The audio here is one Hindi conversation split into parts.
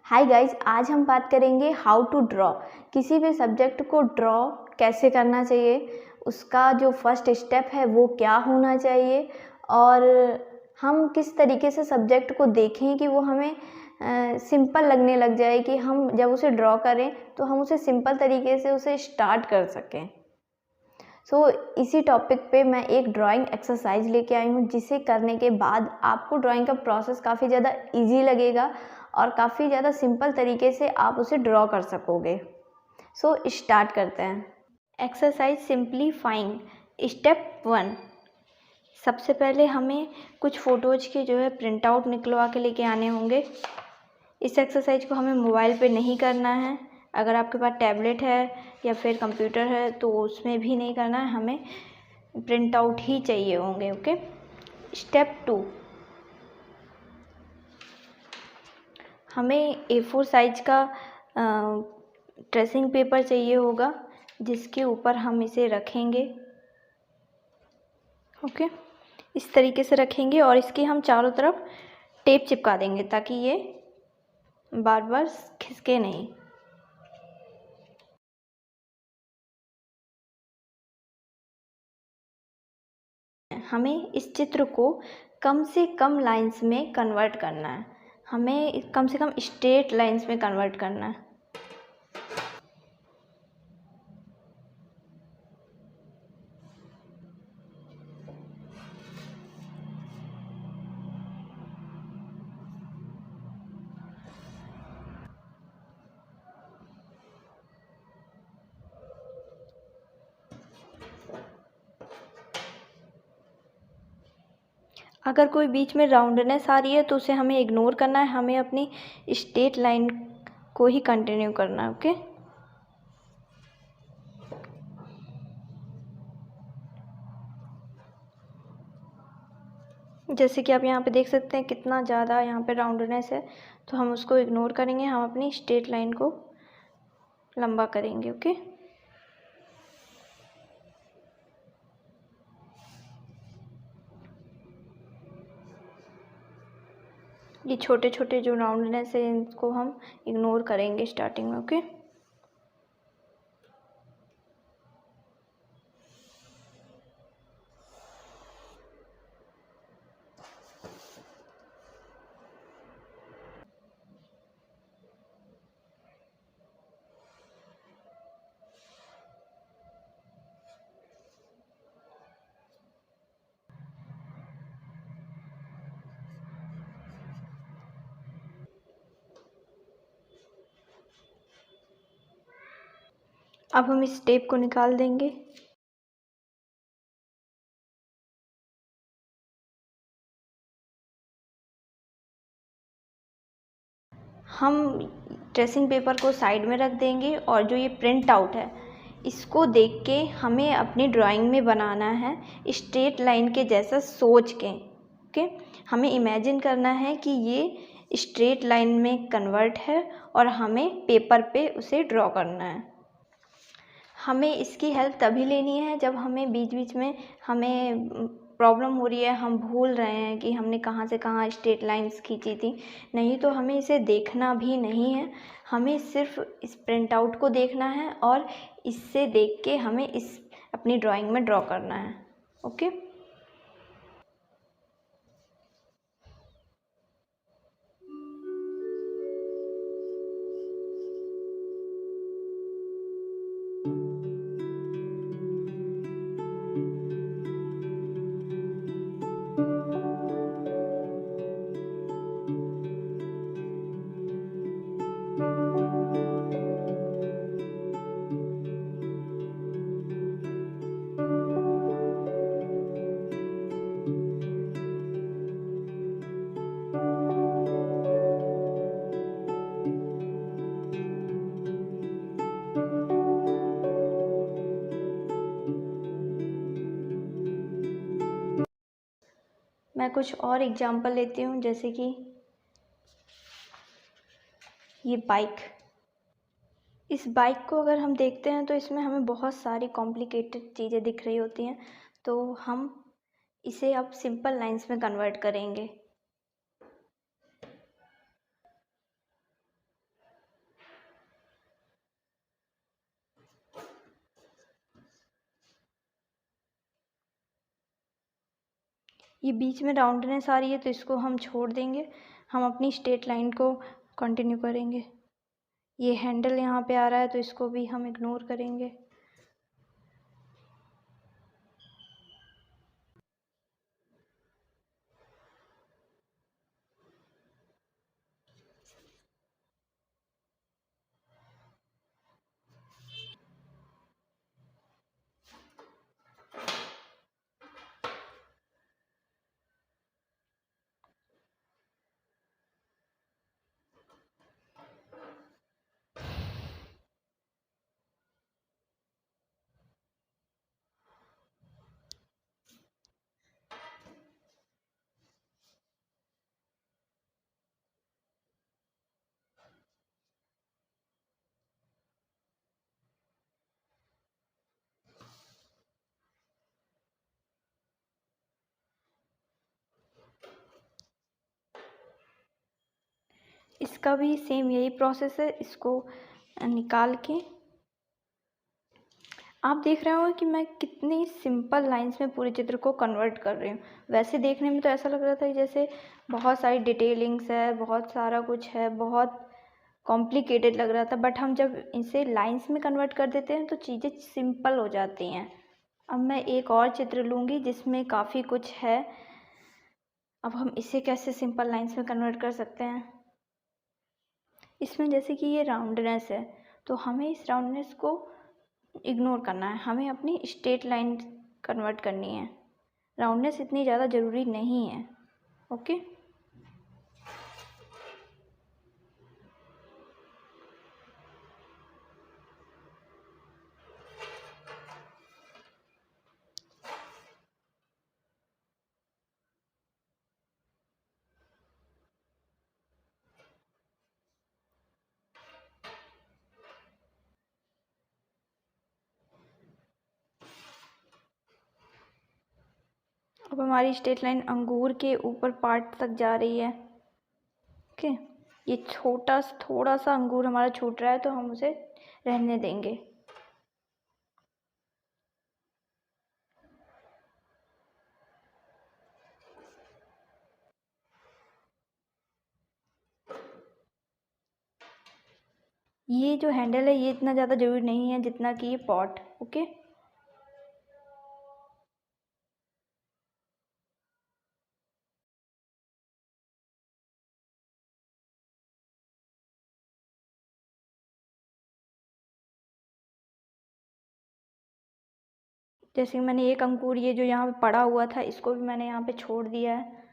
हाय गाइस, आज हम बात करेंगे हाउ टू ड्रॉ। किसी भी सब्जेक्ट को ड्रॉ कैसे करना चाहिए, उसका जो फर्स्ट स्टेप है वो क्या होना चाहिए और हम किस तरीके से सब्जेक्ट को देखें कि वो हमें सिंपल लगने लग जाए, कि हम जब उसे ड्रॉ करें तो हम उसे सिंपल तरीके से उसे स्टार्ट कर सकें। इसी टॉपिक पे मैं एक ड्राइंग एक्सरसाइज लेके आई हूँ, जिसे करने के बाद आपको ड्राइंग का प्रोसेस काफ़ी ज़्यादा इजी लगेगा और काफ़ी ज़्यादा सिंपल तरीके से आप उसे ड्रॉ कर सकोगे। स्टार्ट करते हैं। Exercise simplifying step 1। सबसे पहले हमें कुछ फ़ोटोज़ के जो है प्रिंट आउट निकलवा के लेके आने होंगे। इस एक्सरसाइज को हमें मोबाइल पे नहीं करना है। अगर आपके पास टैबलेट है या फिर कंप्यूटर है तो उसमें भी नहीं करना है, हमें प्रिंट आउट ही चाहिए होंगे। ओके। स्टेप 2, हमें A4 साइज का ट्रेसिंग पेपर चाहिए होगा, जिसके ऊपर हम इसे रखेंगे। ओके, इस तरीके से रखेंगे और इसके हम चारों तरफ टेप चिपका देंगे ताकि ये बार बार खिसके नहीं। हमें इस चित्र को कम से कम लाइंस में कन्वर्ट करना है, हमें कम से कम स्ट्रेट लाइंस में कन्वर्ट करना है। अगर कोई बीच में राउंडनेस आ रही है तो उसे हमें इग्नोर करना है, हमें अपनी स्ट्रेट लाइन को ही कंटिन्यू करना है। ओके। जैसे कि आप यहाँ पे देख सकते हैं कितना ज़्यादा यहाँ पे राउंडनेस है, तो हम उसको इग्नोर करेंगे, हम अपनी स्ट्रेट लाइन को लंबा करेंगे। ओके। ये छोटे छोटे जो राउंडनेस है इनको हम इग्नोर करेंगे स्टार्टिंग में। ओके। अब हम इस टेप को निकाल देंगे। हम ट्रेसिंग पेपर को साइड में रख देंगे और जो ये प्रिंट आउट है इसको देख के हमें अपनी ड्राइंग में बनाना है स्ट्रेट लाइन के जैसा सोच के। ओके, हमें इमेजिन करना है कि ये स्ट्रेट लाइन में कन्वर्ट है और हमें पेपर पे उसे ड्रॉ करना है। हमें इसकी हेल्प तभी लेनी है जब हमें बीच बीच में हमें प्रॉब्लम हो रही है, हम भूल रहे हैं कि हमने कहाँ से कहाँ स्ट्रेट लाइंस खींची थी। नहीं तो हमें इसे देखना भी नहीं है, हमें सिर्फ इस प्रिंट आउट को देखना है और इससे देख के हमें इस अपनी ड्राइंग में ड्रॉ करना है। ओके। मैं कुछ और एग्जांपल लेती हूँ, जैसे कि ये बाइक। इस बाइक को अगर हम देखते हैं तो इसमें हमें बहुत सारी कॉम्प्लिकेटेड चीज़ें दिख रही होती हैं, तो हम इसे अब सिंपल लाइंस में कन्वर्ट करेंगे। ये बीच में राउंडनेस आ रही है तो इसको हम छोड़ देंगे, हम अपनी स्ट्रेट लाइन को कंटिन्यू करेंगे। ये हैंडल यहाँ पे आ रहा है तो इसको भी हम इग्नोर करेंगे। इसका भी सेम यही प्रोसेस है। इसको निकाल के आप देख रहे हो कि मैं कितनी सिंपल लाइंस में पूरे चित्र को कन्वर्ट कर रही हूँ। वैसे देखने में तो ऐसा लग रहा था जैसे बहुत सारी डिटेलिंग्स है, बहुत सारा कुछ है, बहुत कॉम्प्लिकेटेड लग रहा था, बट हम जब इसे लाइंस में कन्वर्ट कर देते हैं तो चीज़ें सिंपल हो जाती हैं। अब मैं एक और चित्र लूँगी जिसमें काफ़ी कुछ है। अब हम इसे कैसे सिंपल लाइंस में कन्वर्ट कर सकते हैं। इसमें जैसे कि ये राउंडनेस है तो हमें इस राउंडनेस को इग्नोर करना है, हमें अपनी स्ट्रेट लाइन कन्वर्ट करनी है। राउंडनेस इतनी ज़्यादा ज़रूरी नहीं है। ओके, अब हमारी स्ट्रेट लाइन अंगूर के ऊपर पार्ट तक जा रही है। ओके, ये थोड़ा सा अंगूर हमारा छूट रहा है तो हम उसे रहने देंगे। ये जो हैंडल है ये इतना ज़्यादा ज़रूरी नहीं है जितना कि ये पॉट। ओके, जैसे कि मैंने एक अंगूर ये जो यहाँ पे पड़ा हुआ था इसको भी मैंने यहाँ पे छोड़ दिया है।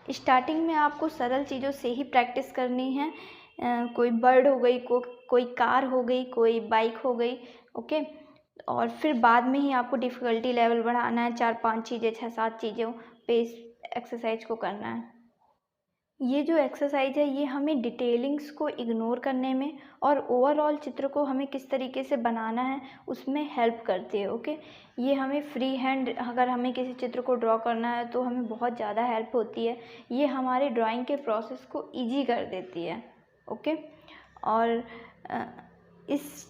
स्टार्टिंग में आपको सरल चीज़ों से ही प्रैक्टिस करनी है। कोई बर्ड हो गई, कोई कार हो गई, कोई बाइक हो गई। ओके, और फिर बाद में ही आपको डिफ़िकल्टी लेवल बढ़ाना है। 4-5 चीज़ें, 6-7 चीज़ों पे इस एक्सरसाइज को करना है। ये जो एक्सरसाइज है ये हमें डिटेलिंग्स को इग्नोर करने में और ओवरऑल चित्र को हमें किस तरीके से बनाना है उसमें हेल्प करती है। ओके, ये हमें फ्री हैंड अगर हमें किसी चित्र को ड्रॉ करना है तो हमें बहुत ज़्यादा हेल्प होती है। ये हमारे ड्राइंग के प्रोसेस को ईजी कर देती है। ओके, और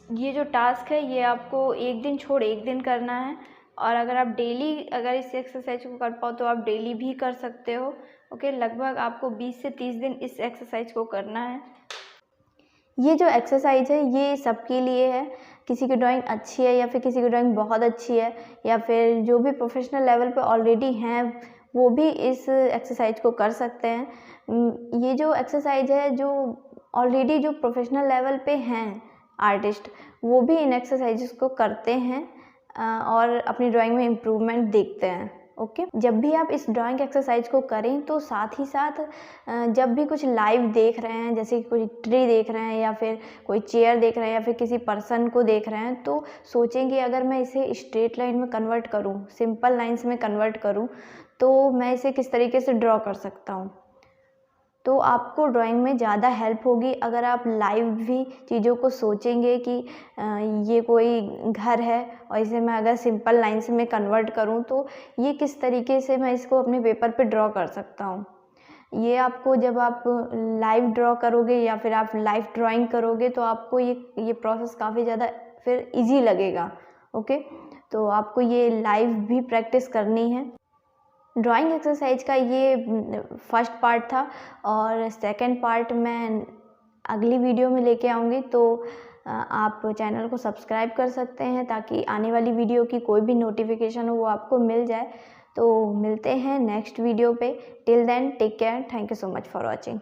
ये जो टास्क है ये आपको एक दिन छोड़ एक दिन करना है, और अगर आप डेली अगर इस एक्सरसाइज को कर पाओ तो आप डेली भी कर सकते हो। ओके, लगभग आपको 20 से 30 दिन इस एक्सरसाइज को करना है। ये जो एक्सरसाइज है ये सबके लिए है। किसी की ड्राइंग अच्छी है या फिर किसी की ड्राइंग बहुत अच्छी है, या फिर जो भी प्रोफेशनल लेवल पे ऑलरेडी हैं वो भी इस एक्सरसाइज को कर सकते हैं। ये जो एक्सरसाइज है जो ऑलरेडी जो प्रोफेशनल लेवल पे हैं आर्टिस्ट वो भी इन एक्सरसाइजेस को करते हैं और अपनी ड्राइंग में इम्प्रूवमेंट देखते हैं। ओके। जब भी आप इस ड्राइंग एक्सरसाइज को करें तो साथ ही साथ जब भी कुछ लाइव देख रहे हैं, जैसे कि कोई ट्री देख रहे हैं या फिर कोई चेयर देख रहे हैं या फिर किसी पर्सन को देख रहे हैं, तो सोचेंगे अगर मैं इसे स्ट्रेट लाइन में कन्वर्ट करूँ, सिंपल लाइंस में कन्वर्ट करूँ, तो मैं इसे किस तरीके से ड्रॉ कर सकता हूँ। तो आपको ड्राइंग में ज़्यादा हेल्प होगी अगर आप लाइव भी चीज़ों को सोचेंगे कि ये कोई घर है और इसे मैं अगर सिंपल लाइंस में कन्वर्ट करूँ तो ये किस तरीके से मैं इसको अपने पेपर पे ड्रॉ कर सकता हूँ। ये आपको जब आप लाइव ड्रॉ करोगे या फिर आप लाइव ड्राइंग करोगे तो आपको ये प्रोसेस काफ़ी ज़्यादा फिर इजी लगेगा। ओके, तो आपको ये लाइव भी प्रैक्टिस करनी है। ड्राइंग एक्सरसाइज का ये फर्स्ट पार्ट था और सेकंड पार्ट मैं अगली वीडियो में लेके आऊँगी, तो आप चैनल को सब्सक्राइब कर सकते हैं ताकि आने वाली वीडियो की कोई भी नोटिफिकेशन हो वो आपको मिल जाए। तो मिलते हैं नेक्स्ट वीडियो पे। Till then take care, thank you so much for watching.